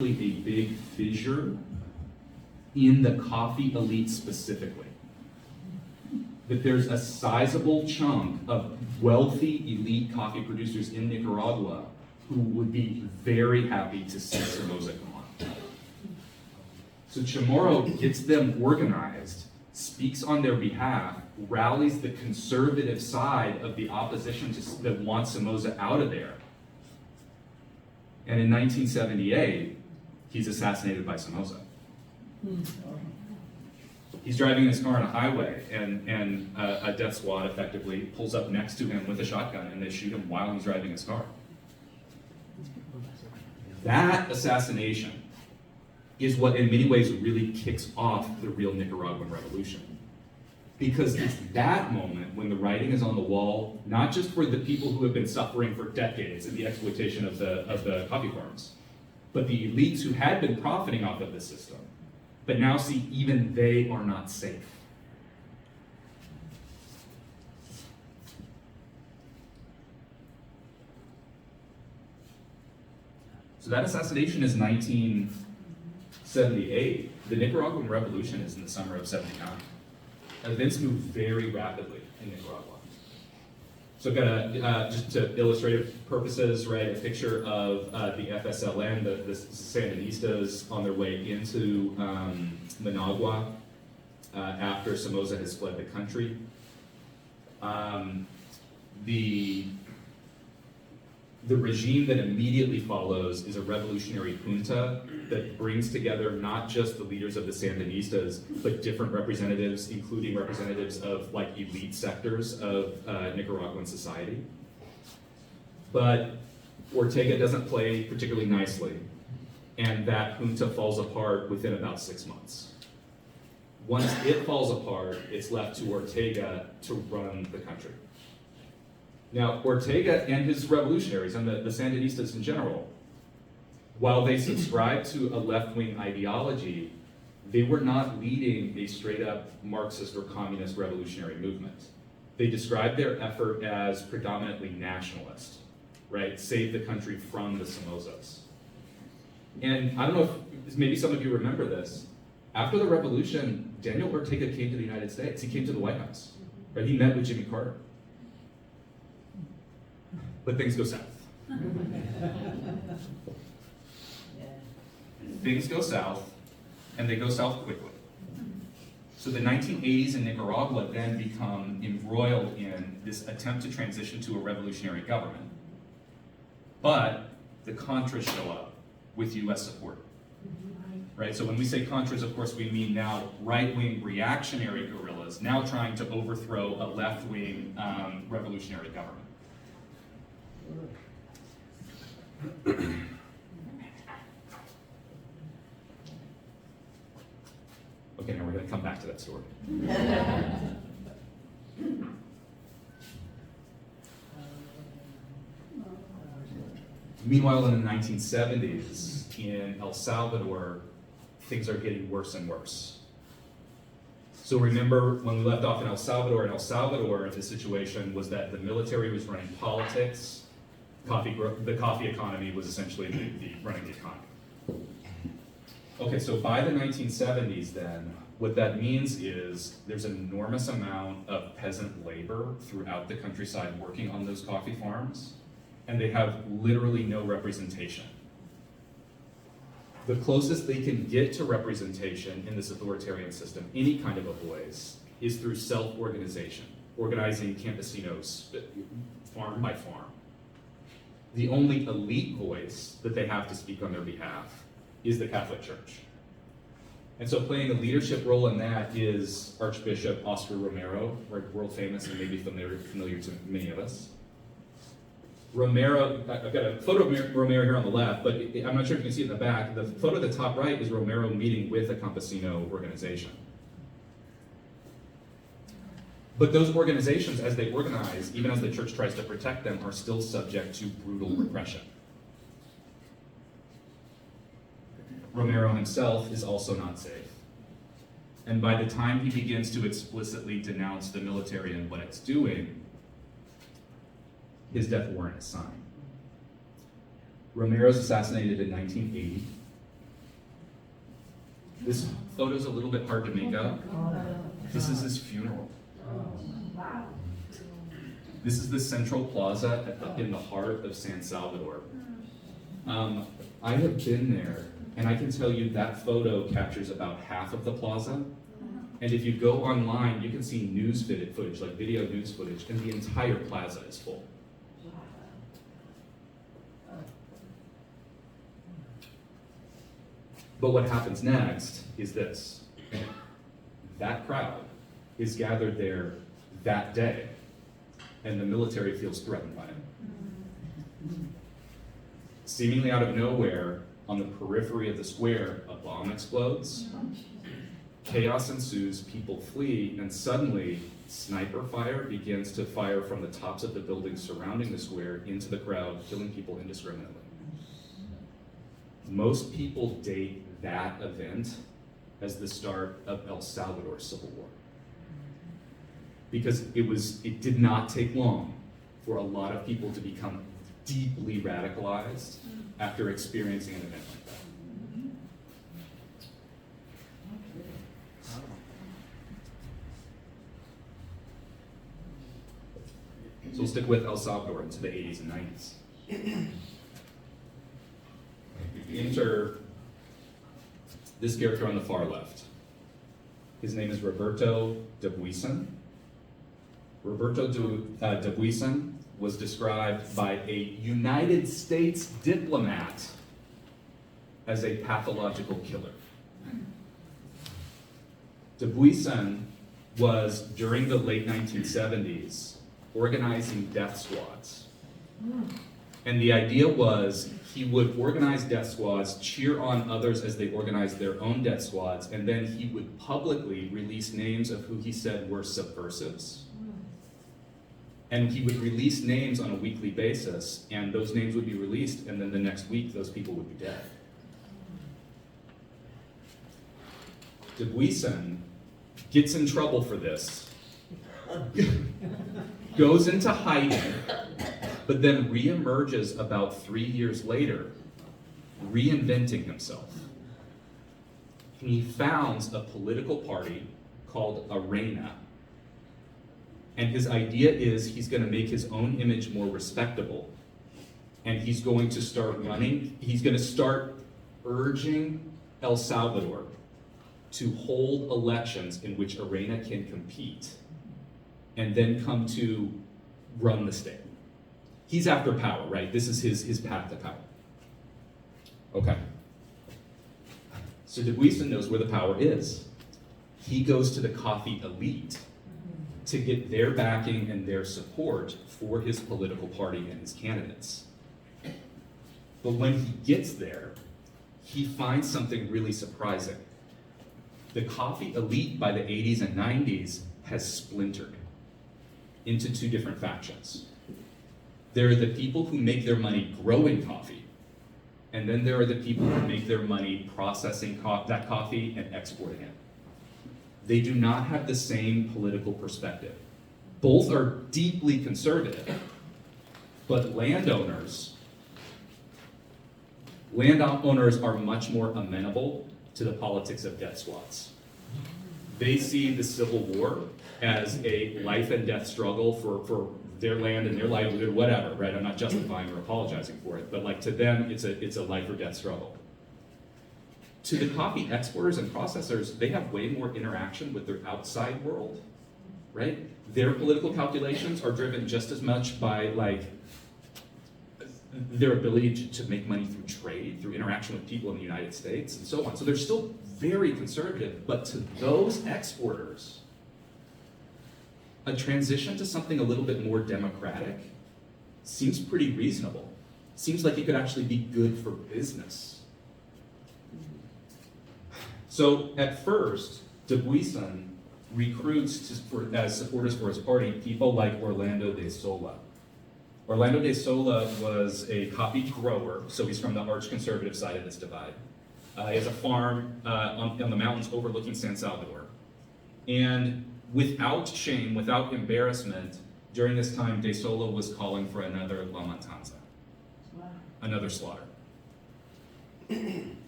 a big fissure in the coffee elite specifically. That there's a sizable chunk of wealthy elite coffee producers in Nicaragua who would be very happy to see Somoza come on. So Chamorro gets them organized, speaks on their behalf, rallies the conservative side of the opposition that wants Somoza out of there. And in 1978, he's assassinated by Somoza. He's driving his car on a highway, and a death squad effectively pulls up next to him with a shotgun, and they shoot him while he's driving his car. That assassination is what in many ways really kicks off the real Nicaraguan revolution. Because it's that moment when the writing is on the wall, not just for the people who have been suffering for decades in the exploitation of the coffee farms, but the elites who had been profiting off of this system, but now see even they are not safe. So that assassination is 1978. The Nicaraguan Revolution is in the summer of 79. Events move very rapidly in Nicaragua. So I've got just to illustrative purposes, right, a picture of the FSLN, the Sandinistas on their way into Managua after Somoza has fled the country. The regime that immediately follows is a revolutionary junta that brings together not just the leaders of the Sandinistas, but different representatives, including representatives of like elite sectors of Nicaraguan society. But Ortega doesn't play particularly nicely, and that junta falls apart within about 6 months. Once it falls apart, it's left to Ortega to run the country. Now, Ortega and his revolutionaries, and the Sandinistas in general, while they subscribed to a left-wing ideology, they were not leading a straight-up Marxist or communist revolutionary movement. They described their effort as predominantly nationalist, right? Save the country from the Somozas. And I don't know if maybe some of you remember this. After the revolution, Daniel Ortega came to the United States. He came to the White House, right? He met with Jimmy Carter. But things go south. Things go south, and they go south quickly. So the 1980s in Nicaragua then become embroiled in this attempt to transition to a revolutionary government. But the Contras show up with US support. Right? So when we say Contras, of course, we mean now right-wing reactionary guerrillas now trying to overthrow a left-wing revolutionary government. Okay, now we're going to come back to that story. Meanwhile, in the 1970s, in El Salvador, things are getting worse and worse. So remember when we left off in El Salvador, the situation was that the military was running politics. The coffee economy was essentially the running the economy. Okay, so by the 1970s then, what that means is there's an enormous amount of peasant labor throughout the countryside working on those coffee farms, and they have literally no representation. The closest they can get to representation in this authoritarian system, any kind of a voice, is through self-organization, organizing campesinos farm by farm. The only elite voice that they have to speak on their behalf is the Catholic Church. And so playing a leadership role in that is Archbishop Oscar Romero, world famous and maybe familiar to many of us. Romero, I've got a photo of Romero here on the left, but I'm not sure if you can see it in the back. The photo at the top right is Romero meeting with a campesino organization. But those organizations, as they organize, even as the church tries to protect them, are still subject to brutal repression. Romero himself is also not safe. And by the time he begins to explicitly denounce the military and what it's doing, his death warrant is signed. Romero's assassinated in 1980. This photo's a little bit hard to make up. This is his funeral. This is the Central Plaza in the heart of San Salvador. I have been there, and I can tell you that photo captures about half of the plaza. And if you go online, you can see news footage, like video news footage, and the entire plaza is full. But what happens next is this. That crowd is gathered there that day, and the military feels threatened by it. Seemingly out of nowhere, on the periphery of the square, a bomb explodes. Chaos ensues, people flee, and suddenly, sniper fire begins to fire from the tops of the buildings surrounding the square into the crowd, killing people indiscriminately. Most people date that event as the start of El Salvador's civil war. Because it did not take long for a lot of people to become deeply radicalized after experiencing an event like that. So we'll stick with El Salvador into the 80s and 90s. Enter this character on the far left. His name is Roberto de Buison. Roberto de Buison was described by a United States diplomat as a pathological killer. De Buison was, during the late 1970s, organizing death squads. And the idea was he would organize death squads, cheer on others as they organized their own death squads, and then he would publicly release names of who he said were subversives. And he would release names on a weekly basis, and those names would be released, and then the next week those people would be dead. De Buison gets in trouble for this, goes into hiding, but then reemerges about 3 years later, reinventing himself. And he founds a political party called Arena. And his idea is he's going to make his own image more respectable. And he's going to start urging El Salvador to hold elections in which Arena can compete and then come to run the state. He's after power, right? This is his path to power. Okay. So De Buison knows where the power is. He goes to the coffee elite to get their backing and their support for his political party and his candidates. But when he gets there, he finds something really surprising. The coffee elite by the 80s and 90s has splintered into two different factions. There are the people who make their money growing coffee, and then there are the people who make their money processing that coffee and exporting it. They do not have the same political perspective. Both are deeply conservative, but landowners are much more amenable to the politics of death squads. They see the Civil War as a life and death struggle for their land and their livelihood, whatever, right? I'm not justifying or apologizing for it, but like to them, it's a life or death struggle. To the coffee exporters and processors, they have way more interaction with their outside world, right? Their political calculations are driven just as much by like their ability to make money through trade, through interaction with people in the United States, and so on. So they're still very conservative, but to those exporters, a transition to something a little bit more democratic seems pretty reasonable. Seems like it could actually be good for business. So at first, De Buison recruits as supporters for his party people like Orlando de Sola. Orlando de Sola was a coffee grower, so he's from the arch-conservative side of this divide. He has a farm on the mountains overlooking San Salvador. And without shame, without embarrassment, during this time, de Sola was calling for another La Matanza, another slaughter.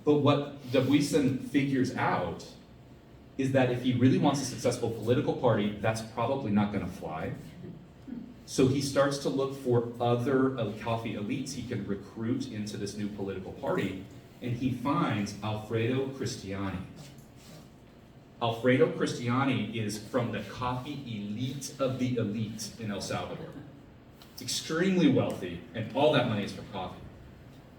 But what Dubuisson figures out is that if he really wants a successful political party, that's probably not going to fly. So he starts to look for other coffee elites he can recruit into this new political party, and he finds Alfredo Cristiani. Alfredo Cristiani is from the coffee elite of the elite in El Salvador. Extremely wealthy, and all that money is for coffee.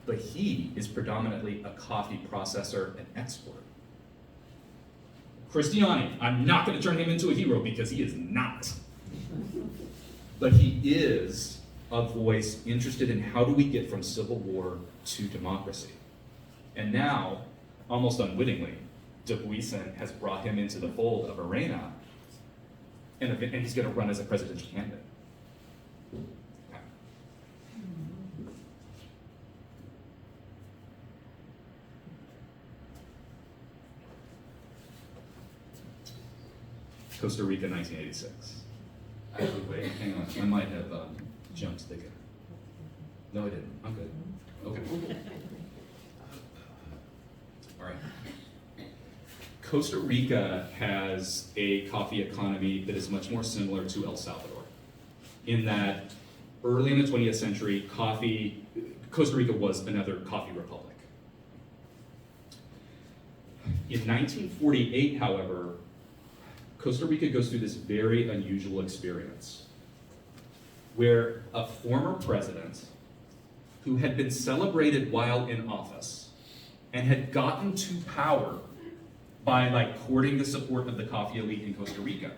But he is predominantly a coffee processor and exporter. Cristiani, I'm not going to turn him into a hero because he is not. But he is a voice interested in how do we get from civil war to democracy. And now, almost unwittingly, Dubuisson has brought him into the fold of Arena, and he's going to run as a presidential candidate. Okay. Costa Rica, 1986. Actually, wait, hang on. I might have jumped the gun. No, I didn't. I'm good. Okay. All right. Costa Rica has a coffee economy that is much more similar to El Salvador, in that early in the 20th century, Costa Rica was another coffee republic. In 1948, however, Costa Rica goes through this very unusual experience where a former president who had been celebrated while in office and had gotten to power by courting the support of the coffee elite in Costa Rica,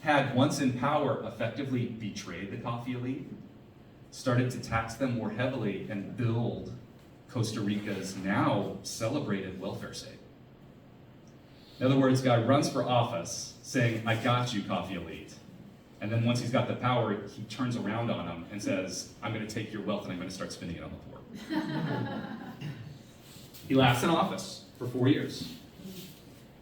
had once in power effectively betrayed the coffee elite, started to tax them more heavily and build Costa Rica's now celebrated welfare state. In other words, guy runs for office saying, I got you, coffee elite. And then once he's got the power, he turns around on them and says, I'm going to take your wealth and I'm going to start spending it on the poor. He lasts in office for 4 years.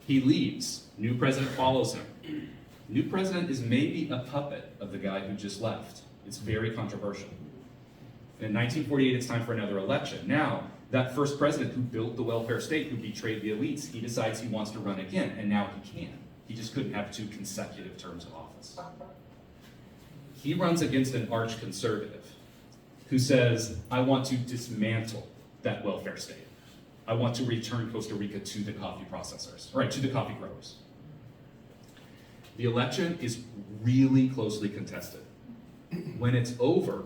He leaves. New president follows him. New president is maybe a puppet of the guy who just left. It's very controversial. In 1948, it's time for another election. Now, that first president who built the welfare state, who betrayed the elites, he decides he wants to run again, and now he can. He just couldn't have 2 consecutive terms of office. He runs against an arch conservative who says, I want to dismantle that welfare state. I want to return Costa Rica to the coffee processors, right, to the coffee growers. The election is really closely contested. When it's over,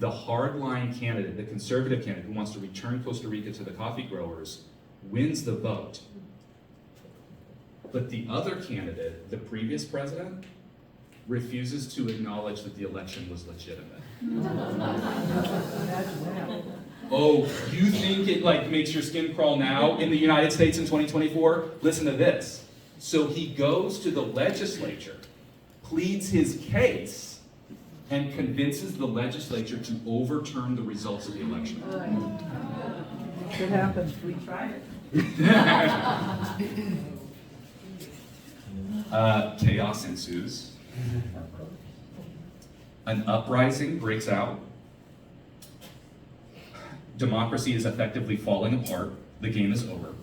the hardline candidate, the conservative candidate who wants to return Costa Rica to the coffee growers, wins the vote. But the other candidate, the previous president, refuses to acknowledge that the election was legitimate. Oh, you think it makes your skin crawl now in the United States in 2024? Listen to this. So he goes to the legislature, pleads his case, and convinces the legislature to overturn the results of the election. It happens. We tried it. Chaos ensues. An uprising breaks out. Democracy is effectively falling apart. The game is over.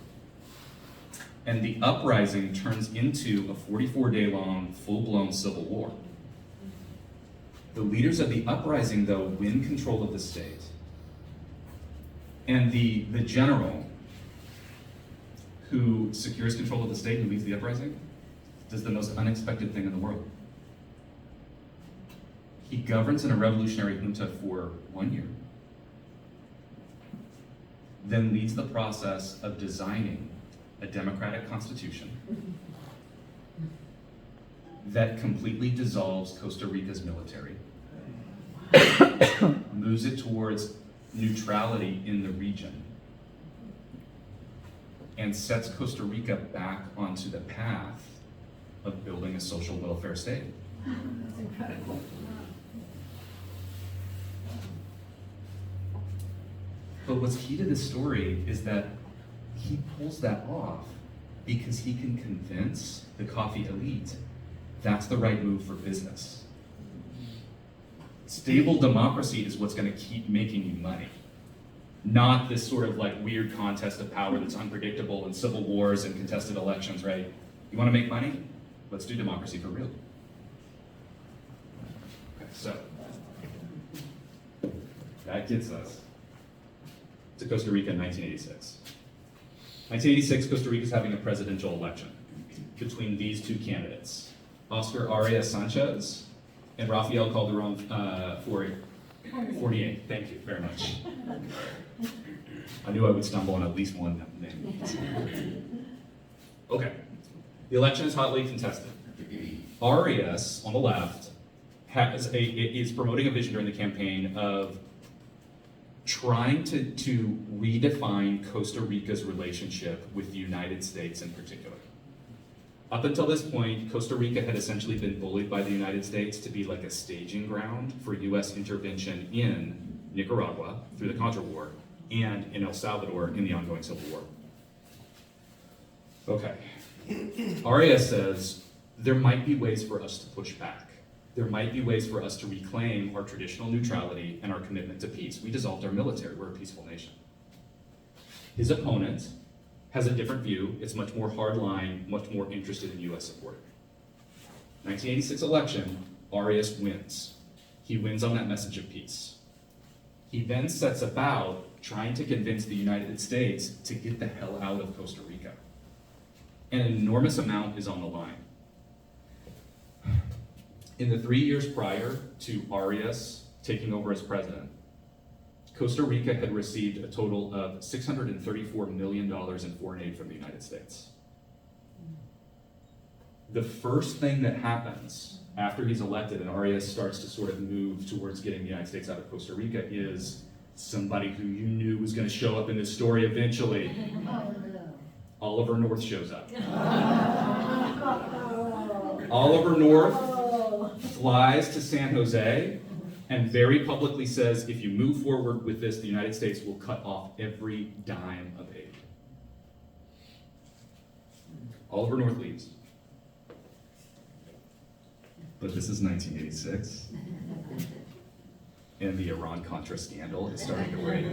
And the uprising turns into a 44-day-long, full-blown civil war. The leaders of the uprising, though, win control of the state. And the general who secures control of the state and leads the uprising does the most unexpected thing in the world. He governs in a revolutionary junta for 1 year, then leads the process of designing a democratic constitution that completely dissolves Costa Rica's military, moves it towards neutrality in the region, and sets Costa Rica back onto the path of building a social welfare state. That's incredible. But what's key to this story is that he pulls that off because he can convince the coffee elite that's the right move for business. Stable democracy is what's going to keep making you money. not this sort of like weird contest of power that's unpredictable and civil wars and contested elections, right? You want to make money? Let's do democracy for real. Okay, so that gets us to Costa Rica in 1986. 1986, Costa Rica is having a presidential election between these two candidates, Oscar Arias Sanchez and Rafael Calderon 48. Thank you very much. I knew I would stumble on at least one name. Okay, the election is hotly contested. Arias, on the left, is promoting a vision during the campaign of trying to redefine Costa Rica's relationship with the United States in particular. Up until this point, Costa Rica had essentially been bullied by the United States to be like a staging ground for US intervention in Nicaragua through the Contra War and in El Salvador in the ongoing Civil War. Okay, Arias says there might be ways for us to push back. There might be ways for us to reclaim our traditional neutrality and our commitment to peace. We dissolved our military, we're a peaceful nation. His opponent has a different view. It's much more hardline, much more interested in US support. 1986 election, Arias wins. He wins on that message of peace. He then sets about trying to convince the United States to get the hell out of Costa Rica. An enormous amount is on the line. In the 3 years prior to Arias taking over as president, Costa Rica had received a total of $634 million in foreign aid from the United States. The first thing that happens after he's elected and Arias starts to sort of move towards getting the United States out of Costa Rica is somebody who you knew was going to show up in this story eventually. Oliver North shows up. Oliver North flies to San Jose and very publicly says, if you move forward with this, the United States will cut off every dime of aid. Oliver North leaves. But this is 1986, and the Iran-Contra scandal is starting to break.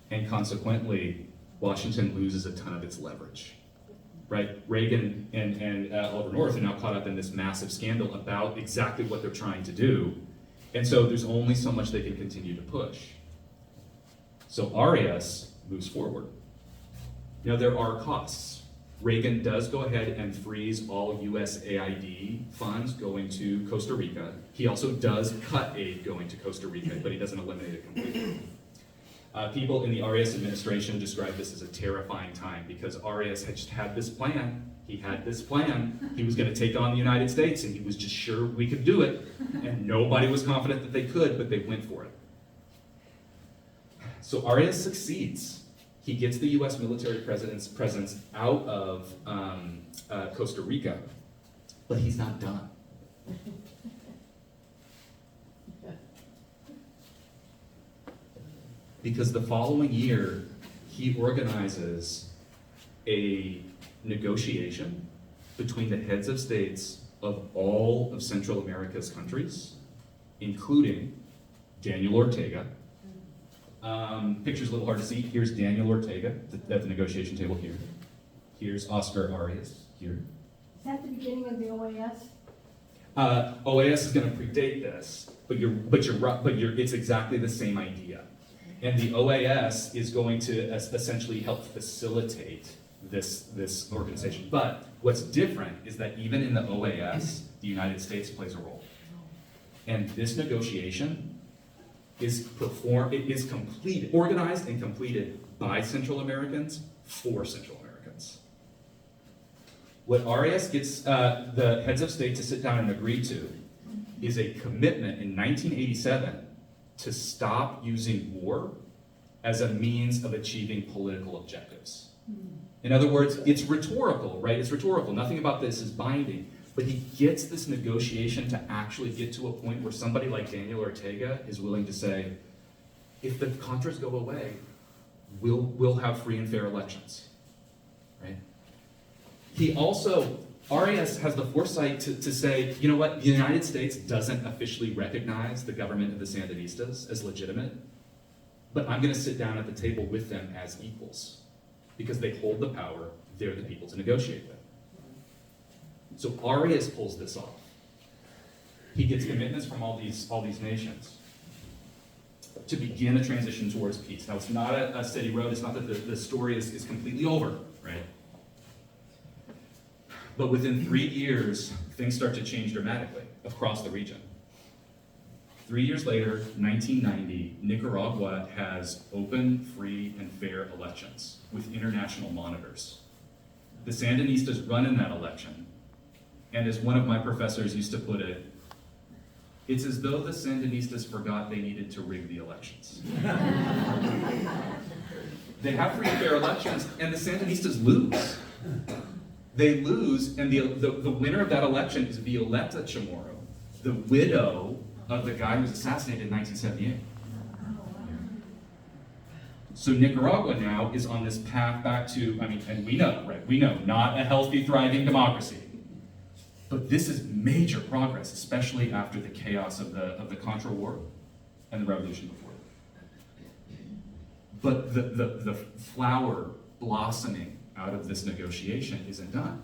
And consequently, Washington loses a ton of its leverage. Right? Reagan and Oliver North are now caught up in this massive scandal about exactly what they're trying to do. And so there's only so much they can continue to push. So Arias moves forward. Now there are costs. Reagan does go ahead and freeze all USAID funds going to Costa Rica. He also does cut aid going to Costa Rica, but he doesn't eliminate it completely. People in the Arias administration describe this as a terrifying time because Arias had just had this plan. He had this plan. He was going to take on the United States, and he was just sure we could do it. And nobody was confident that they could, but they went for it. So Arias succeeds. He gets the U.S. military presence out of Costa Rica, but he's not done. Because the following year, he organizes a negotiation between the heads of states of all of Central America's countries, including Daniel Ortega. Picture's a little hard to see. Here's Daniel Ortega at the negotiation table here. Here's Oscar Arias here. Is that the beginning of the OAS? OAS is going to predate this, but it's exactly the same idea. And the OAS is going to essentially help facilitate this organization. But what's different is that even in the OAS, the United States plays a role. And this negotiation is organized and completed by Central Americans for Central Americans. What Arias gets the heads of state to sit down and agree to is a commitment in 1987 to stop using war as a means of achieving political objectives. In other words, it's rhetorical, right? It's rhetorical. Nothing about this is binding. But he gets this negotiation to actually get to a point where somebody like Daniel Ortega is willing to say, if the Contras go away, we'll have free and fair elections, right? He also, Arias has the foresight to say, you know what, the United States doesn't officially recognize the government of the Sandinistas as legitimate, but I'm gonna sit down at the table with them as equals, because they hold the power, they're the people to negotiate with. So Arias pulls this off. He gets commitments from all these nations to begin a transition towards peace. Now, it's not a steady road. It's not that the story is completely over, right? But within 3 years, things start to change dramatically across the region. 3 years later, 1990, Nicaragua has open, free, and fair elections with international monitors. The Sandinistas run in that election, and as one of my professors used to put it, it's as though the Sandinistas forgot they needed to rig the elections. They have free and fair elections, and the Sandinistas lose. They lose, and the winner of that election is Violeta Chamorro, the widow of the guy who was assassinated in 1978. So Nicaragua now is on this path back to, and we know, right? We know, not a healthy, thriving democracy. But this is major progress, especially after the chaos of the Contra War and the revolution before it. But the flower blossoming out of this negotiation isn't done.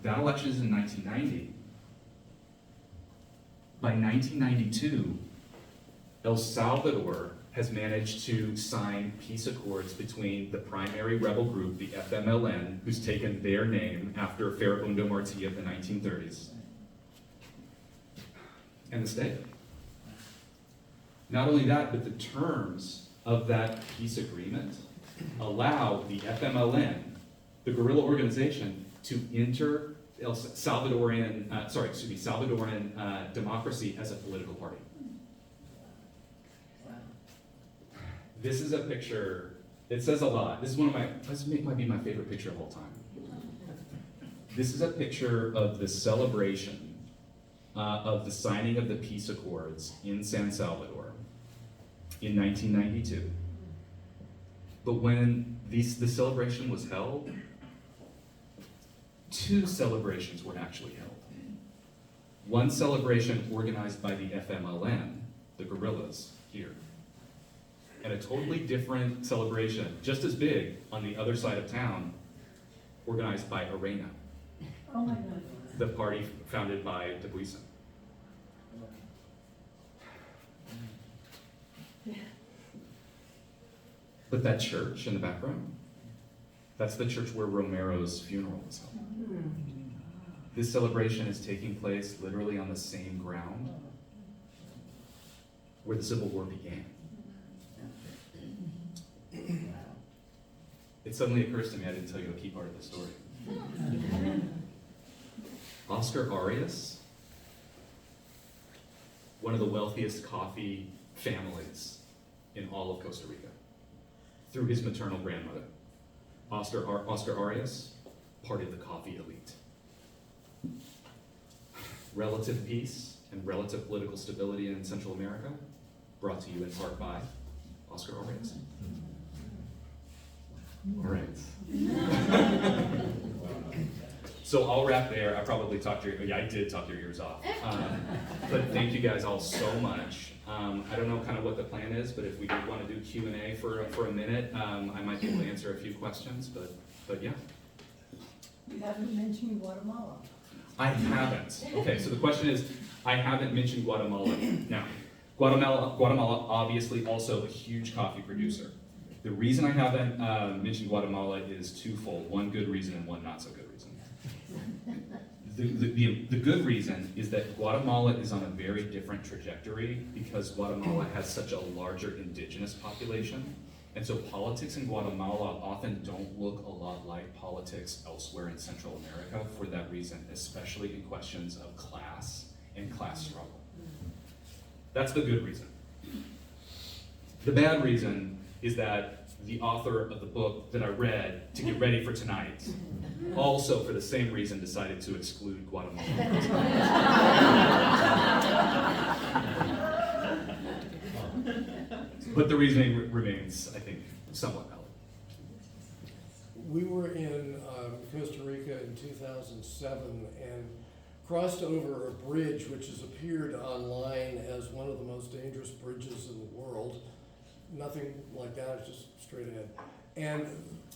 That election is in 1990. By 1992, El Salvador has managed to sign peace accords between the primary rebel group, the FMLN, who's taken their name after Farabundo Martí of the 1930s, and the state. Not only that, but the terms of that peace agreement allow the FMLN, the guerrilla organization, to enter Salvadoran democracy as a political party. This is a picture, it says a lot. This might be my favorite picture of all time. This is a picture of the celebration of the signing of the peace accords in San Salvador in 1992. But when the celebration was held, 2 celebrations were actually held. One celebration organized by the FMLN, the guerrillas here, and a totally different celebration, just as big, on the other side of town, organized by Arena, Oh my God. the party founded by Dubuisson. But that church in the background, that's the church where Romero's funeral was held. This celebration is taking place literally on the same ground where the Civil War began. It suddenly occurs to me I didn't tell you a key part of the story. Oscar Arias, one of the wealthiest coffee families in all of Costa Rica, through his maternal grandmother. Oscar Arias, part of the coffee elite. Relative peace and relative political stability in Central America, brought to you in part by Oscar Arias. All right. So I'll wrap there. I probably talked your, I did talk your ears off. But thank you guys all so much. I don't know kind of what the plan is, but if we did want to do Q&A for a minute, I might be able to answer a few questions, but yeah. You haven't mentioned Guatemala. I haven't. Okay, so the question is, I haven't mentioned Guatemala. Now, Guatemala obviously also a huge coffee producer. The reason I haven't mentioned Guatemala is twofold. One good reason and one not so good reason. The good reason is that Guatemala is on a very different trajectory because Guatemala has such a larger indigenous population. And so politics in Guatemala often don't look a lot like politics elsewhere in Central America for that reason, especially in questions of class and class struggle. That's the good reason. The bad reason is that the author of the book that I read to get ready for tonight, also for the same reason decided to exclude Guatemala. But the reasoning remains, I think, somewhat valid. We were in Costa Rica in 2007 and crossed over a bridge which has appeared online as one of the most dangerous bridges in the world. nothing like that, it's just straight ahead. And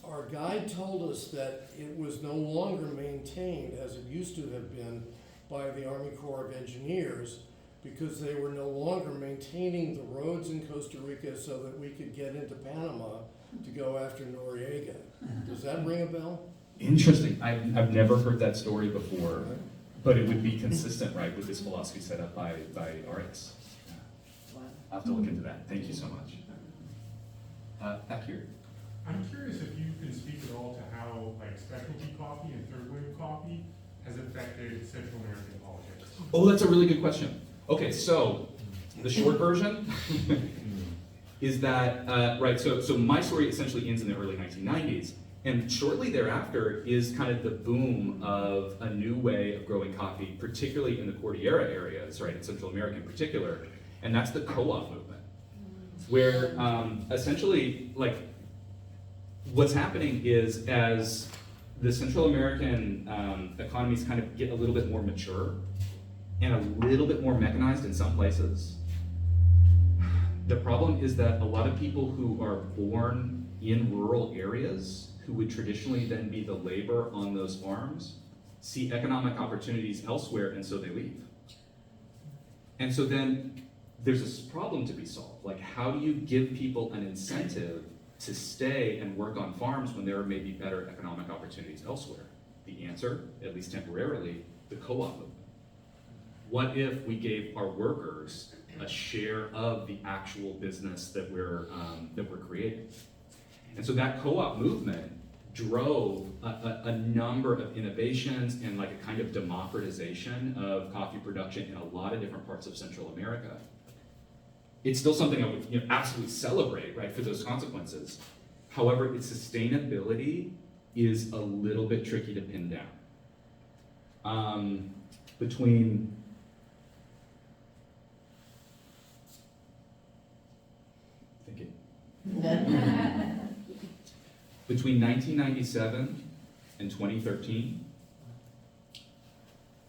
our guide told us that it was no longer maintained as it used to have been by the Army Corps of Engineers, because they were no longer maintaining the roads in Costa Rica so that we could get into Panama to go after Noriega. Does that ring a bell? Interesting. I've never heard that story before, but it would be consistent, right, with this philosophy set up by Aris. Yeah. I'll have to look into that. Thank you so much. Back here. I'm curious if you can speak at all to how like specialty coffee and third wave coffee has affected Central American politics. Oh, that's a really good question. Okay, so the short version is that, right, so my story essentially ends in the early 1990s, and shortly thereafter is kind of the boom of a new way of growing coffee, particularly in the Cordillera areas, right, in Central America in particular, and that's the co-op movement, where essentially, like, what's happening is as the Central American economies kind of get a little bit more mature and a little bit more mechanized in some places, the problem is that a lot of people who are born in rural areas, who would traditionally then be the labor on those farms, see economic opportunities elsewhere, and so they leave. And so then there's this problem to be solved. Like, how do you give people an incentive to stay and work on farms when there are maybe better economic opportunities elsewhere? The answer, at least temporarily, the co-op movement. What if we gave our workers a share of the actual business that we're creating? And so that co-op movement drove a number of innovations and like a kind of democratization of coffee production in a lot of different parts of Central America. It's still something I would absolutely celebrate, right, for those consequences. However, its sustainability is a little bit tricky to pin down. Between Between 1997 and 2013,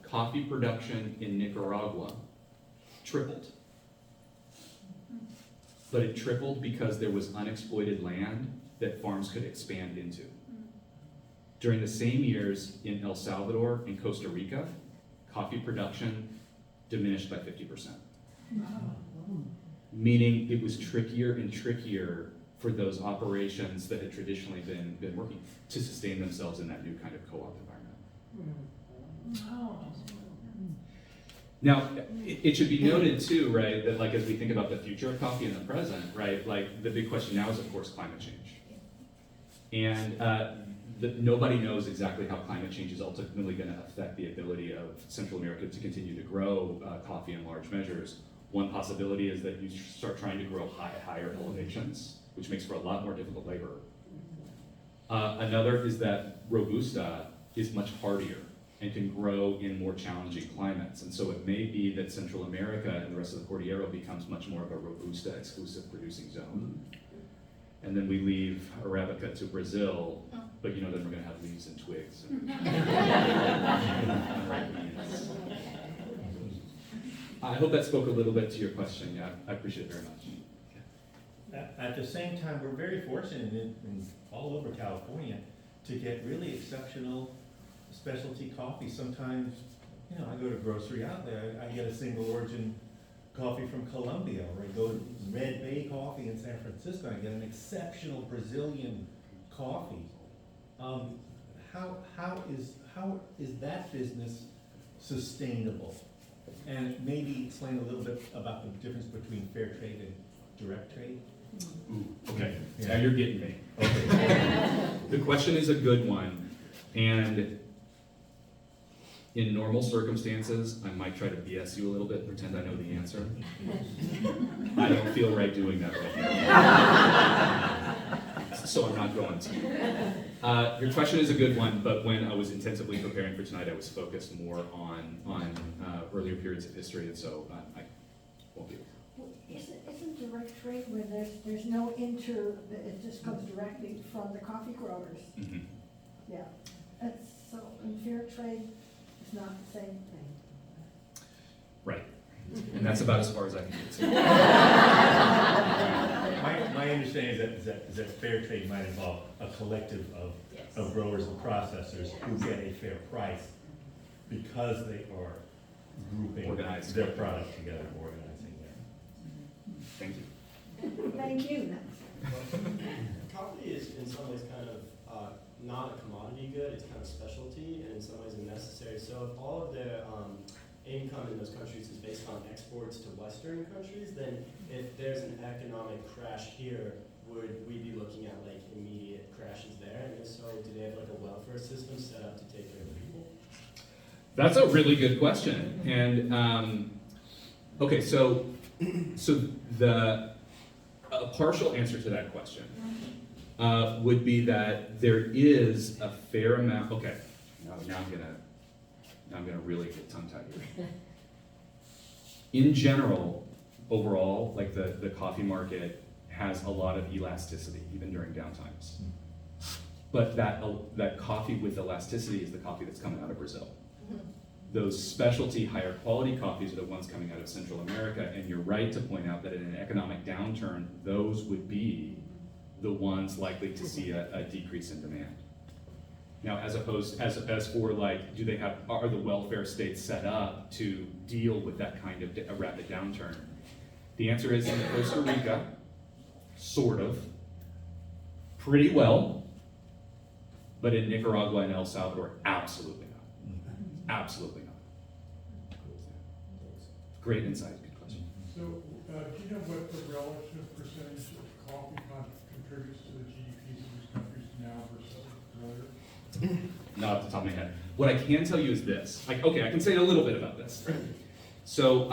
coffee production in Nicaragua tripled. But it tripled because there was unexploited land that farms could expand into. During the same years in El Salvador and Costa Rica, coffee production diminished by 50%. Meaning it was trickier and trickier for those operations that had traditionally been working to sustain themselves in that new kind of co-op environment. Now, it should be noted too, right, that like as we think about the future of coffee in the present, right, like the big question now is of course climate change. And nobody knows exactly how climate change is ultimately going to affect the ability of Central America to continue to grow coffee in large measures. One possibility is that you start trying to grow at higher elevations, which makes for a lot more difficult labor. Another is that Robusta is much hardier and can grow in more challenging climates. And so it may be that Central America and the rest of the Cordillera becomes much more of a Robusta exclusive producing zone. And then we leave Arabica to Brazil, but then we're gonna have leaves and twigs. I hope that spoke a little bit to your question. Yeah, I appreciate it very much. At the same time, we're very fortunate in all over California to get really exceptional specialty coffee. Sometimes, I go to grocery outlet, I get a single origin coffee from Colombia, or I go to Red Bay Coffee in San Francisco, I get an exceptional Brazilian coffee. How is that business sustainable? And maybe explain a little bit about the difference between fair trade and direct trade. Ooh, okay, now you're getting me. Okay. The question is a good one, and in normal circumstances, I might try to BS you a little bit and pretend I know the answer. I don't feel right doing that right now. So I'm not going to. Your question is a good one, but when I was intensively preparing for tonight, I was focused more on earlier periods of history, and so I won't be able to. Isn't direct trade where there's no it just comes directly from the coffee growers? Mm-hmm. Yeah, so in fair trade, it's not the same thing. Right. And that's about as far as I can get to. my understanding is that fair trade might involve a collective of growers and processors who get a fair price because they are grouping Organized. their product together, organizing it. Thank you. Thank you. Coffee is in some ways kind of not a commodity good, it's kind of specialty, and in some ways a necessary. So if all of the income in those countries is based on exports to Western countries, then if there's an economic crash here, would we be looking at like immediate crashes there? And if so, do they have like a welfare system set up to take care of the people? That's a really good question. And okay, so the a partial answer to that question would be that there is a fair amount. Okay, now I'm gonna really get tongue-tied here. In general, overall, like the coffee market has a lot of elasticity, even during downtimes. But that coffee with elasticity is the coffee that's coming out of Brazil. Those specialty, higher quality coffees are the ones coming out of Central America, and you're right to point out that in an economic downturn, those would be the ones likely to see a decrease in demand. Now, as for like, are the welfare states set up to deal with that kind of a rapid downturn? The answer is in Costa Rica, sort of, pretty well, but in Nicaragua and El Salvador, absolutely not. Absolutely not. Great insight, good question. So, do you know what the relative percentage of coffee contributes to the GDPs of these countries now versus earlier? Not off the top of my head. What I can tell you is this. I can say a little bit about this. So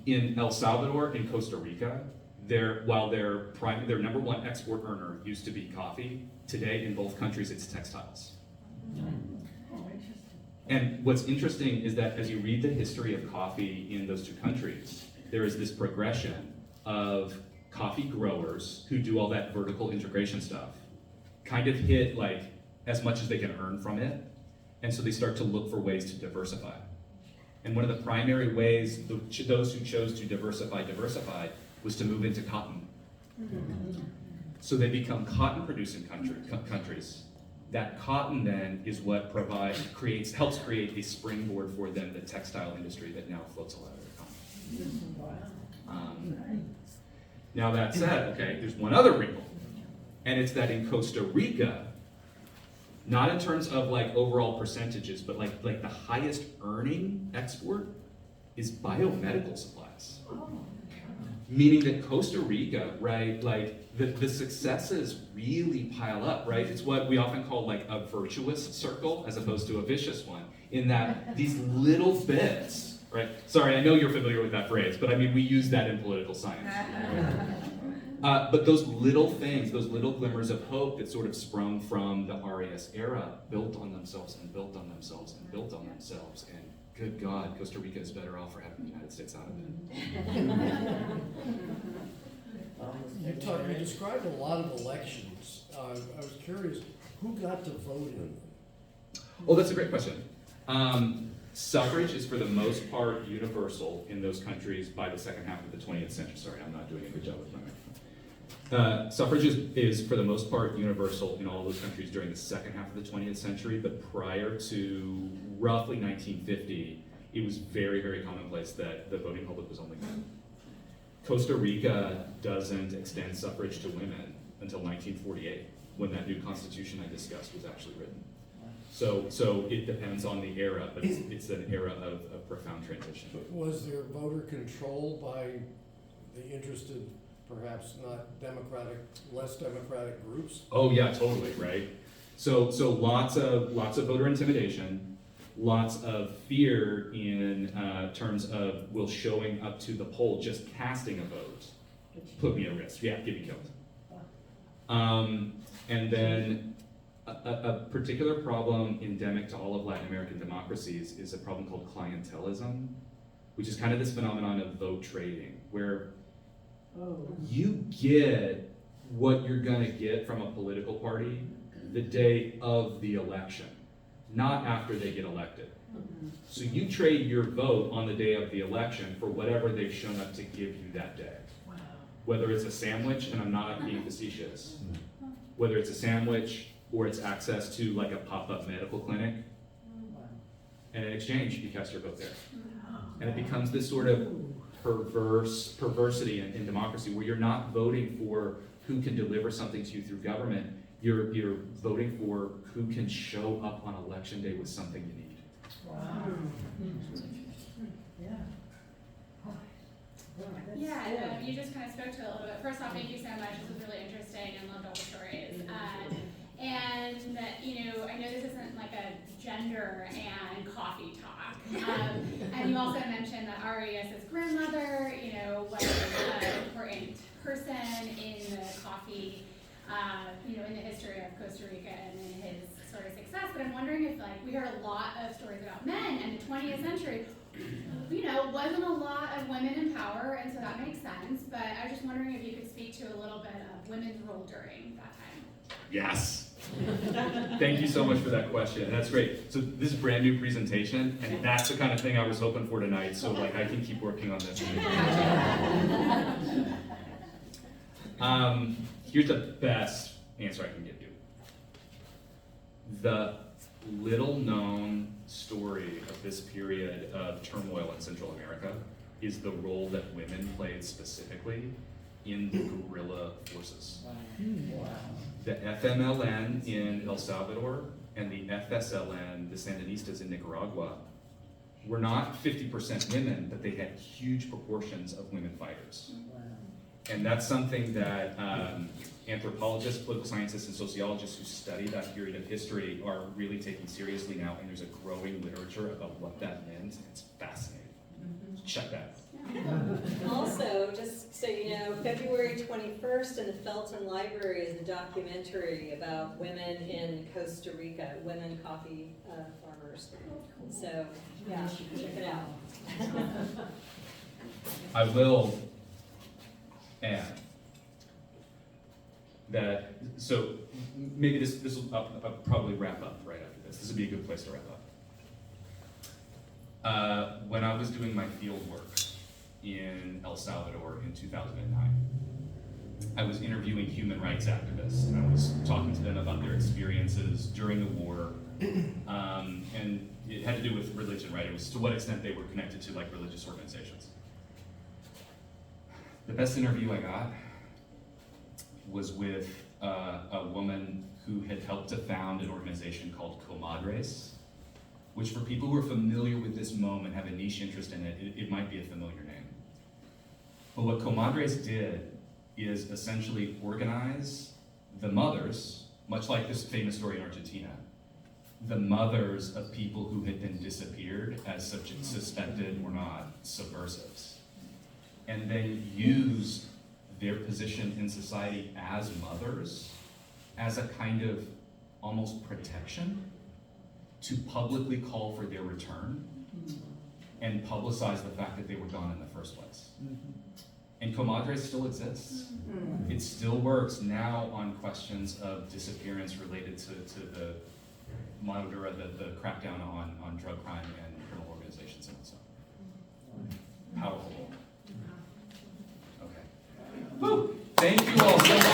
in El Salvador and Costa Rica, while their number one export earner used to be coffee, today in both countries it's textiles. And what's interesting is that as you read the history of coffee in those two countries, there is this progression of coffee growers who do all that vertical integration stuff, kind of hit like as much as they can earn from it, and so they start to look for ways to diversify. And one of the primary ways those who chose to diversify was to move into cotton. So they become cotton producing countries. That cotton then is what helps create a springboard for then the textile industry that now floats a lot of their economy. Now that said, okay, there's one other wrinkle, and it's that in Costa Rica, not in terms of like overall percentages, but like the highest earning export is biomedical supplies. Meaning that Costa Rica, right, like the successes really pile up, right? It's what we often call like a virtuous circle as opposed to a vicious one, in that these little bits, right? Sorry, I know you're familiar with that phrase, but I mean, we use that in political science. Right? But those little things, those little glimmers of hope that sort of sprung from the RAS era built on themselves and built on themselves and built on themselves, and good God, Costa Rica is better off for having the United States out of it. You described a lot of elections. I was curious, who got to vote in them? Oh, that's a great question. Suffrage is for the most part universal in those countries by the second half of the 20th century. Sorry, I'm not doing a good job with my microphone. Suffrage is for the most part universal in all of those countries during the second half of the 20th century, but prior to roughly 1950, it was very, very commonplace that the voting public was only men. Costa Rica doesn't extend suffrage to women until 1948, when that new constitution I discussed was actually written. So it depends on the era, but it's an era of profound transition. But was there voter control by the interested, perhaps not democratic, less democratic groups? Oh yeah, totally, right? So lots of voter intimidation, lots of fear in terms of, will showing up to the poll, just casting a vote, put me at risk, yeah, get me killed. And then a particular problem endemic to all of Latin American democracies is a problem called clientelism, which is kind of this phenomenon of vote trading, where you get what you're gonna get from a political party the day of the election, not after they get elected. So you trade your vote on the day of the election for whatever they've shown up to give you that day. Whether it's a sandwich, and I'm not being facetious, whether it's a sandwich or it's access to like a pop-up medical clinic, and in exchange, you cast your vote there. And it becomes this sort of perversity in democracy where you're not voting for who can deliver something to you through government, you're voting for who can show up on election day with something you need. Yeah, you just kind of spoke to it a little bit. First off, thank you so much. This was really interesting and loved all the stories. And, I know this isn't like a gender and coffee talk. And you also mentioned that Arias's grandmother, was an important person in the coffee, in the history of Costa Rica and in his sort of success. But I'm wondering if, we heard a lot of stories about men, and the 20th century, wasn't a lot of women in power, and so that makes sense. But I was just wondering if you could speak to a little bit of women's role during that time. Yes. Thank you so much for that question. That's great. So this is a brand new presentation, and that's the kind of thing I was hoping for tonight. So I can keep working on this. Here's the best answer I can give you. The little known story of this period of turmoil in Central America is the role that women played specifically in the guerrilla forces. The FMLN in El Salvador and the FSLN, the Sandinistas in Nicaragua, were not 50% women, but they had huge proportions of women fighters. And that's something that anthropologists, political scientists, and sociologists who study that period of history are really taking seriously now, and there's a growing literature about what that meant. It's fascinating. Check that. Also, just so you know, February 21st in the Felton Library is a documentary about women in Costa Rica, women coffee farmers. So, yeah, check it out. I will add that, so maybe this will I'll probably wrap up right after this. This would be a good place to wrap up. When I was doing my field work in El Salvador in 2009, I was interviewing human rights activists, and I was talking to them about their experiences during the war, and it had to do with religion, right? It was to what extent they were connected to religious organizations. The best interview I got was with a woman who had helped to found an organization called Comadres, which for people who are familiar with this moment, have a niche interest in it, it might be a familiar name. But what Comadres did is essentially organize the mothers, much like this famous story in Argentina, the mothers of people who had been disappeared as suspected or not subversives, and then use their position in society as mothers as a kind of almost protection to publicly call for their return and publicize the fact that they were gone in the first place. And Comadres still exists. It still works now on questions of disappearance related to the Madura, the crackdown on drug crime and criminal organizations and so on. Powerful. Okay. Woo! Thank you all so much.